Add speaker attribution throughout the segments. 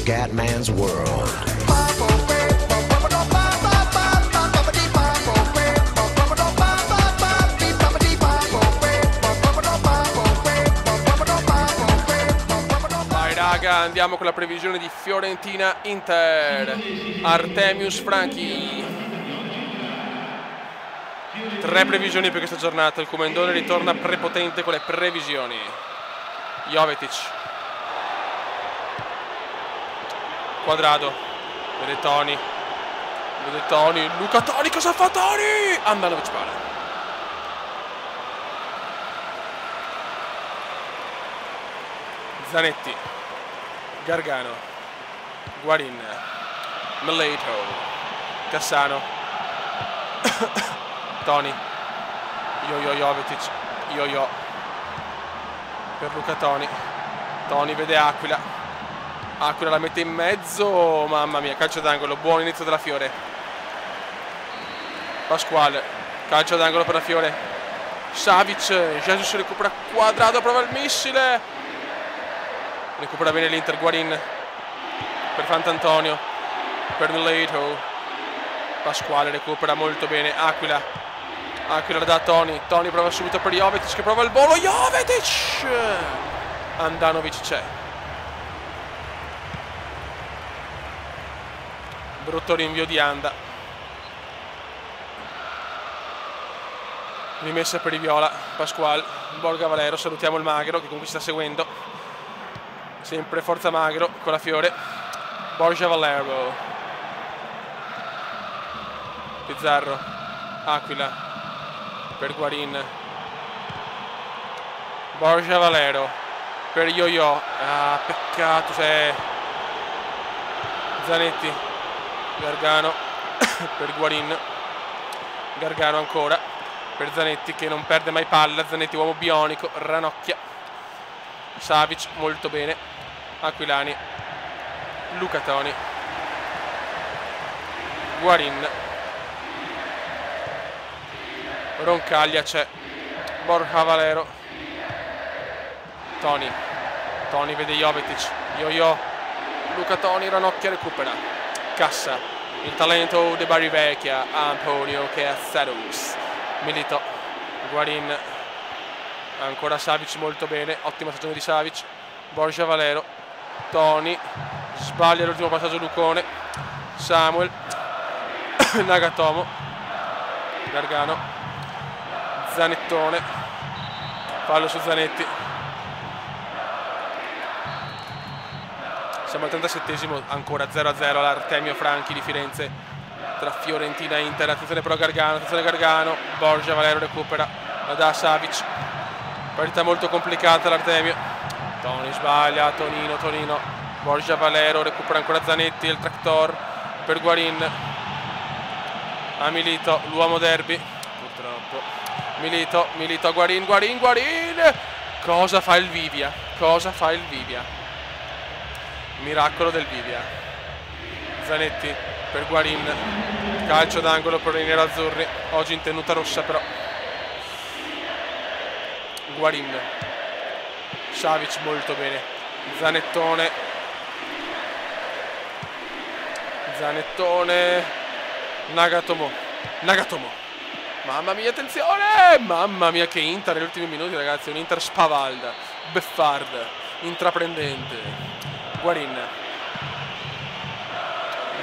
Speaker 1: Scatman's World.
Speaker 2: Raga, andiamo con la previsione di Fiorentina-Inter. Artemius Franchi. 3 previsioni per questa giornata. Il Comendone ritorna prepotente con le previsioni. Jovetic. Quadrado. Vede Toni. Vede Toni. Luca Toni, cosa fa Toni? Andanovic palla. Zanetti. Gargano, Guarin, Milito, Cassano, Toni, Jovetic, per Luca Toni. Toni vede Aquila, Aquila la mette in mezzo, mamma mia, calcio d'angolo, buon inizio della Fiore. Pasquale, calcio d'angolo per la Fiore. Savic, Jesus recupera Quadrado, prova il missile. Recupera bene l'Inter, Guarin per Fantantonio, per Milito. Pasquale recupera molto bene, Aquila la dà a Toni. Toni prova subito per Jovetic che prova il volo. Jovetic! Andanovic c'è. Brutto rinvio di Anda. Rimessa per i Viola. Pasquale, Borga Valero, salutiamo il Magro che comunque ci sta seguendo. Sempre Forza Magro con la Fiore. Borja Valero. Pizzarro. Aquila per Guarin. Borja Valero per Yo-Yo. Ah, peccato se Zanetti. Gargano per Guarin. Gargano ancora per Zanetti che non perde mai palla. Zanetti uomo bionico, ranocchia. Savic molto bene. Aquilani, Luca Toni, Guarin, Roncaglia c'è, Borja Valero, Toni vede Jovetic, Yo-Yo, Luca Toni, ranocchia, recupera, Cassa, il talento de Bari Vecchia, Antonio Casados, Milito, Guarin, ancora Savic molto bene, ottima stagione di Savic, Borja Valero, Toni, sbaglia l'ultimo passaggio Lucone, Samuel, Nagatomo, Gargano, Zanettone, fallo su Zanetti. Siamo al 37esimo, ancora 0-0 all'Artemio Franchi di Firenze tra Fiorentina e Inter. Attenzione però Gargano, attenzione Gargano, Borja Valero recupera, la dà a Savic, partita molto complicata l'Artemio. Toni sbaglia, Tonino, Borja Valero recupera ancora Zanetti, il tractor per Guarin, a Milito, l'uomo derby, purtroppo, Milito a Guarin, cosa fa il Vivia, miracolo del Vivia, Zanetti per Guarin, calcio d'angolo per i nerazzurri, oggi in tenuta rossa però, Guarin, Savic molto bene, Zanettone, Nagatomo, mamma mia attenzione, mamma mia che Inter negli ultimi minuti ragazzi, un Inter spavalda, beffarda, intraprendente, Guarin,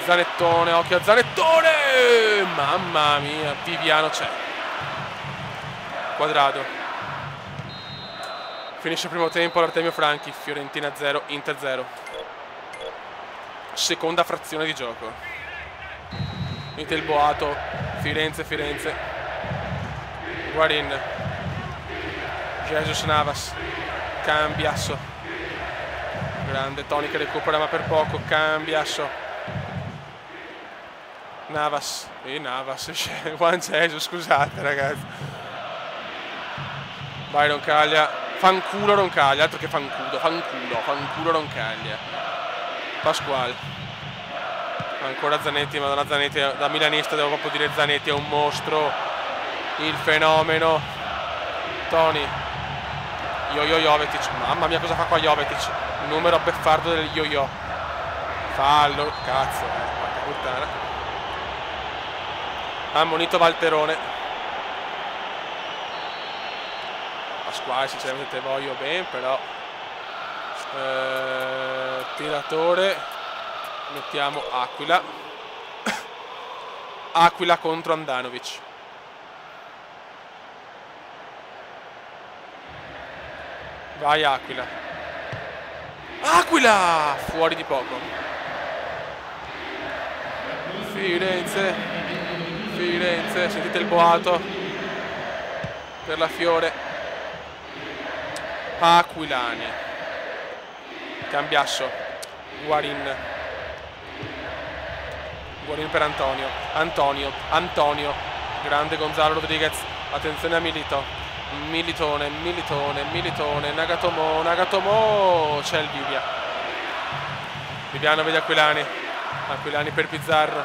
Speaker 2: Zanettone, occhio a Zanettone, mamma mia, Viviano c'è, Quadrado. Finisce il primo tempo l'Artemio Franchi, Fiorentina 0, Inter 0. Seconda frazione di gioco. Inizia il boato, Firenze. Guarin. Jesus Navas. Cambiasso. Grande Toni che recupera ma per poco, Cambiasso. Navas. Juan Jesus, scusate ragazzi. Vai Roncaglia. Fanculo Roncaglia, altro che fanculo Roncaglia. Pasquale. Ancora Zanetti, madonna Zanetti, da milanista devo proprio dire Zanetti è un mostro. Il fenomeno. Toni. Yo-Yo Jovetic, mamma mia cosa fa qua Jovetic. Il numero beffardo del Yo-Yo. fallo, cazzo, porca puttana. Ammonito Valterone. Pasquale sinceramente voglio bene, però tiratore, mettiamo Aquila. Aquila contro Andanovic. Vai Aquila. Aquila! Fuori di poco. Firenze. Firenze, sentite il boato per la Fiore. Aquilani. Cambiasso. Guarin. Guarin per Antonio. Antonio. Grande Gonzalo Rodriguez. Attenzione a Milito. Militone. Nagatomo. C'è il Vivia. Viviano vede Aquilani. Aquilani per Pizarro.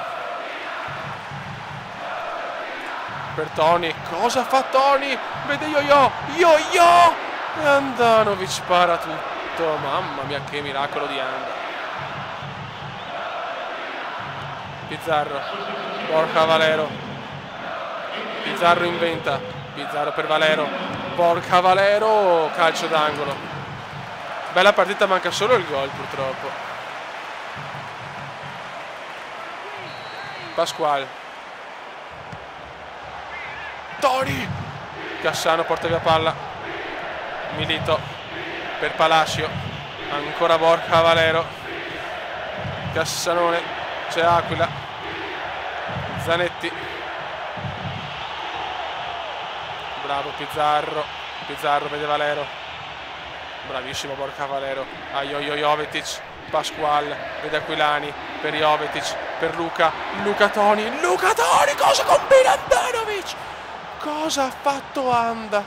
Speaker 2: Per Toni. Cosa fa Toni? Vede Yo-Yo. E Andanovic spara tutto. Mamma mia, che miracolo di Anda. Pizarro. Borja Valero. Pizarro inventa. Pizarro per Valero. Borja Valero. Calcio d'angolo. Bella partita, manca solo il gol purtroppo. Pasquale. Toni. Cassano porta via palla. Milito per Palacio. Ancora Borja Valero. Cassanone. C'è Aquila. Zanetti. Bravo Pizarro. Pizarro vede Valero. Bravissimo Borja Valero. A Jovetic. Pasquale vede Aquilani per Jovetic, per Luca. Luca Toni. Cosa combina Andanovic? Cosa ha fatto Anda?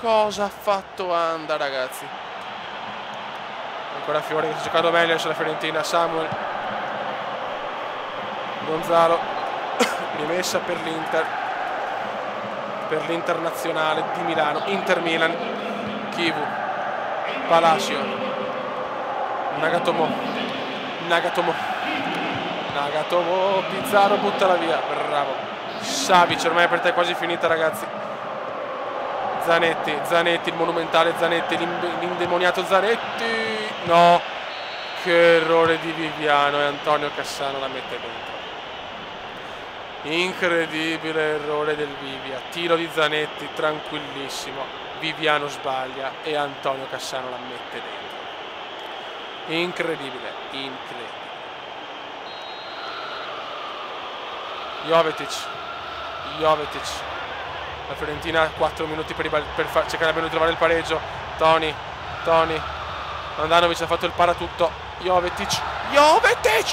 Speaker 2: Cosa ha fatto Anda, ragazzi? Ancora Fiore che sta giocando meglio sulla Fiorentina. Samuel. Gonzalo. Rimessa per l'Inter. Per l'Internazionale di Milano. Inter Milan. Kivu. Palacio. Nagatomo. Pizarro buttala via. Bravo. Savic, ormai per te è quasi finita, ragazzi. Zanetti, il monumentale Zanetti, l'indemoniato Zanetti. No, che errore di Viviano, e Antonio Cassano la mette dentro. Incredibile errore del Vivia. Tiro di Zanetti, tranquillissimo. Viviano sbaglia e Antonio Cassano la mette dentro. Incredibile. Jovetic. La Fiorentina ha 4 minuti per cercare almeno di trovare il pareggio. Toni. Andanovic ha fatto il paratutto. Jovetic.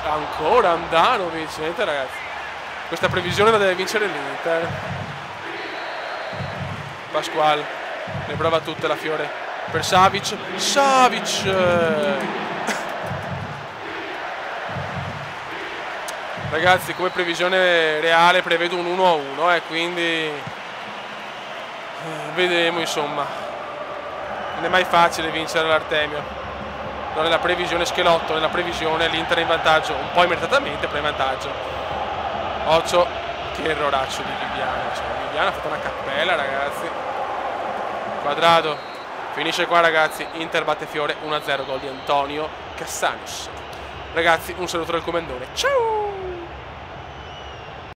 Speaker 2: Ancora Andanovic. Niente, ragazzi. Questa previsione la deve vincere l'Inter. Pasquale. Le prova tutte la Fiore. Per Savic. Ragazzi, come previsione reale prevedo un 1-1, quindi vedremo, insomma. Non è mai facile vincere l'Artemio. Non è la previsione Schelotto, nella previsione l'Inter è in vantaggio, un po' immeritatamente, però in vantaggio. Occhio, che erroraccio di Viviano. Viviano ha fatto una cappella, ragazzi. Quadrado. Finisce qua, ragazzi. Inter batte Fiore 1-0, gol di Antonio Cassanos. Ragazzi, un saluto dal Comendone. Ciao!